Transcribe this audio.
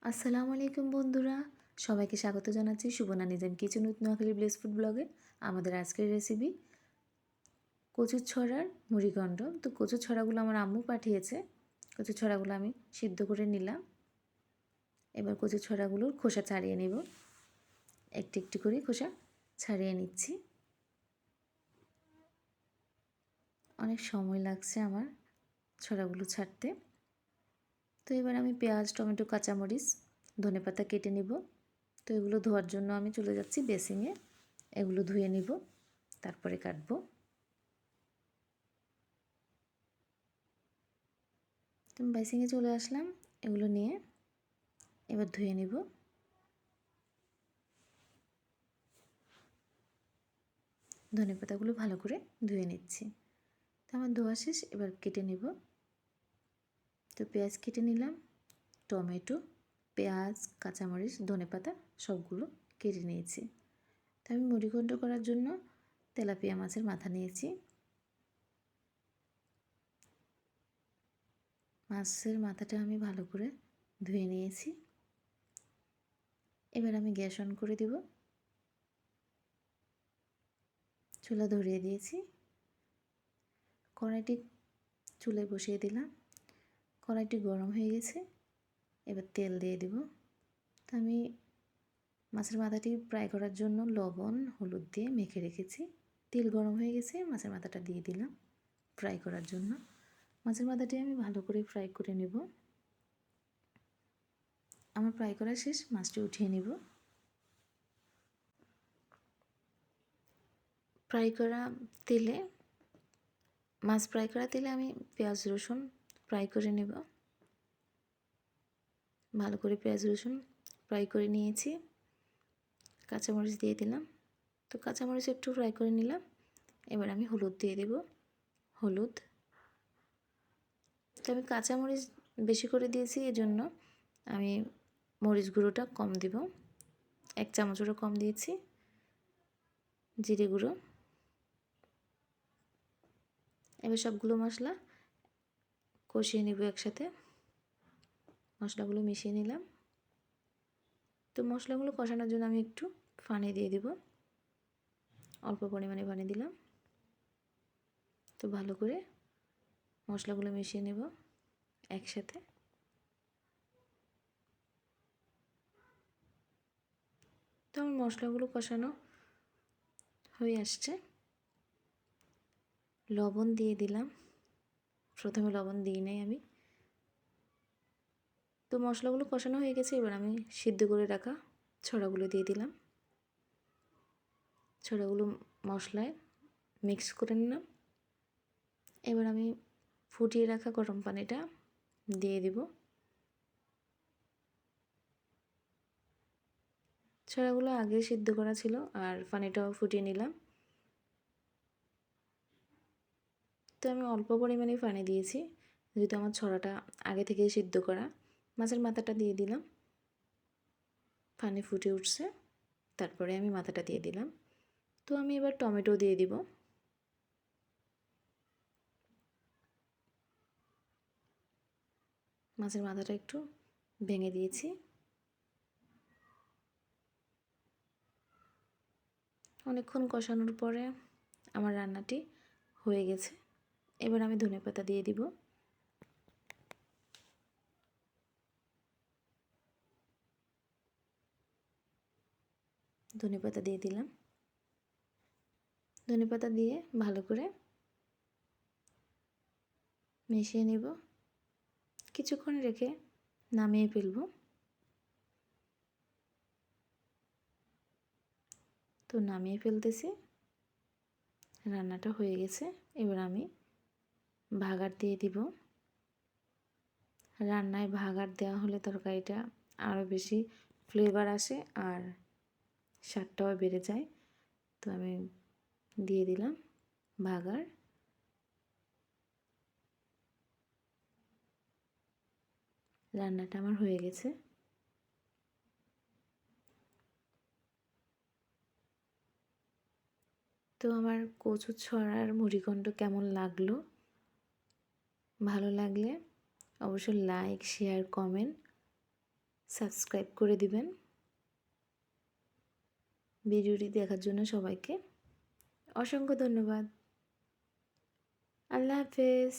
আসসালামু আলাইকুম বন্ধুরা, সবাইকে স্বাগত জানাচ্ছি Subarna Nizam kitchen with Noakhali bless food ব্লগে। আমাদের আজকের রেসিপি কচুর ছড়ার মুড়িঘণ্ট। তো কচুর ছড়াগুলো আমার আম্মু পাঠিয়েছে। কচুর ছড়াগুলো আমি সিদ্ধ করে নিলাম। এবার কচুর ছড়াগুলোর খোসা ছাড়িয়ে নেব। একটু একটু করে খোসা ছাড়িয়ে নিচ্ছি। অনেক সময় লাগছে আমার ছড়াগুলো ছাড়তে। তো এবার আমি পেঁয়াজ, টমেটো, কাঁচামরিচ, ধনেপাতা কেটে নেব। তো এগুলো ধোয়ার জন্য আমি চলে যাচ্ছি বেসিনে। এগুলো ধুয়ে নিব, তারপরে কাটবো। তো বেসিনে চলে আসলাম, এগুলো নিয়ে এবার ধুয়ে নিব। ধনেপাতাগুলো ভালো করে ধুয়ে নিচ্ছি। তো আমার ধোয়া শেষ, এবার কেটে নেব। তো পেঁয়াজ কেটে নিলাম, টমেটো, পেঁয়াজ, কাঁচামরিচ, ধনেপাতা সবগুলো কেটে নিয়েছি। তো আমি মুড়িঘণ্ট করার জন্য তেলাপিয়া মাছের মাথা নিয়েছি। মাছের মাথাটা আমি ভালো করে ধুয়ে নিয়েছি। এবার আমি গ্যাস অন করে দেব। চুলা ধরিয়ে দিয়েছি। কড়াইটি চুলায় বসিয়ে দিলাম। কড়াইটি গরম হয়ে গেছে, এবার তেল দিয়ে দেব। তো আমি মাছের মাথাটি ফ্রাই করার জন্য লবণ, হলুদ দিয়ে মেখে রেখেছি। তেল গরম হয়ে গেছে, মাছের মাথাটা দিয়ে দিলাম ফ্রাই করার জন্য। মাছের মাথাটি আমি ভালো করে ফ্রাই করে নেব। আমার ফ্রাই করা শেষ, মাছটি উঠিয়ে নেব। ফ্রাই করা তেলে মাছ ফ্রাই করা তেলে আমি পেঁয়াজ রসুন ফ্রাই করে নেব। ভালো করে পেঁয়াজ রসুন ফ্রাই করে নিয়েছি। কাঁচামরিচ দিয়ে দিলাম। তো কাঁচামরিচ একটু ফ্রাই করে নিলাম। এবার আমি হলুদ দিয়ে দেব। হলুদ, তো আমি কাঁচামরিচ বেশি করে দিয়েছি, এজন্য আমি মরিচ গুঁড়োটা কম দেব। 1 চামচেরও কম দিয়েছি। জিরে গুঁড়ো। এবার সবগুলো মশলা কষিয়ে নেব একসাথে। মশলাগুলো মিশিয়ে নিলাম। তো মশলাগুলো কষানোর জন্য আমি একটু পানি দিয়ে দেব। অল্প পরিমাণে পানি দিলাম। তো ভালো করে মশলাগুলো মিশিয়ে নেব একসাথে। তো আমার মশলাগুলো কষানো হয়ে আসছে। লবণ দিয়ে দিলাম। প্রথমে লবণ দিই নাই আমি। তো মশলাগুলো কষানো হয়ে গেছে, এবার আমি সিদ্ধ করে রাখা ছড়াগুলো দিয়ে দিলাম। ছড়াগুলো মশলায় মিক্স করে নিলাম। এবার আমি ফুটিয়ে রাখা গরম পানিটা দিয়ে দিব। ছড়াগুলো আগে সিদ্ধ করা ছিল, আর পানিটাও ফুটিয়ে নিলাম। তো আমি অল্প পরিমাণে পানি দিয়েছি, যেহেতু আমার ছড়াটা আগে থেকে সিদ্ধ করা। মাছের মাথাটা দিয়ে দিলাম। পানি ফুটে উঠছে, তারপরে আমি মাথাটা দিয়ে দিলাম। তো আমি এবার টমেটো দিয়ে দিব। মাছের মাথাটা একটু ভেঙে দিয়েছি। অনেকক্ষণ কষানোর পরে আমার রান্নাটি হয়ে গেছে। এবার আমি ধনেপাতা দিয়ে দিব। ধনেপাতা দিয়ে দিলাম। ধনেপাতা দিয়ে ভালো করে মিশিয়ে নেব। কিছুক্ষণ রেখে নামিয়ে ফেলব। তো নামিয়ে ফেলতেছি। রান্নাটা হয়ে গেছে। এবার আমি ভাগার দিয়ে দিব। রান্নায় ভাগার দেওয়া হলে তরকারিটা আরও বেশি ফ্লেভার আসে আর স্বাদটাও বেড়ে যায়। তো আমি দিয়ে দিলাম ভাগার। রান্নাটা আমার হয়ে গেছে। তো আমার কচু ছড়ার মুড়িঘণ্ট কেমন লাগলো? ভালো লাগলে অবশ্যই লাইক, শেয়ার, কমেন্ট, সাবস্ক্রাইব করে দিবেন। ভিডিওটি দেখার জন্য সবাইকে অসংখ্য ধন্যবাদ। আল্লাহ হাফেজ।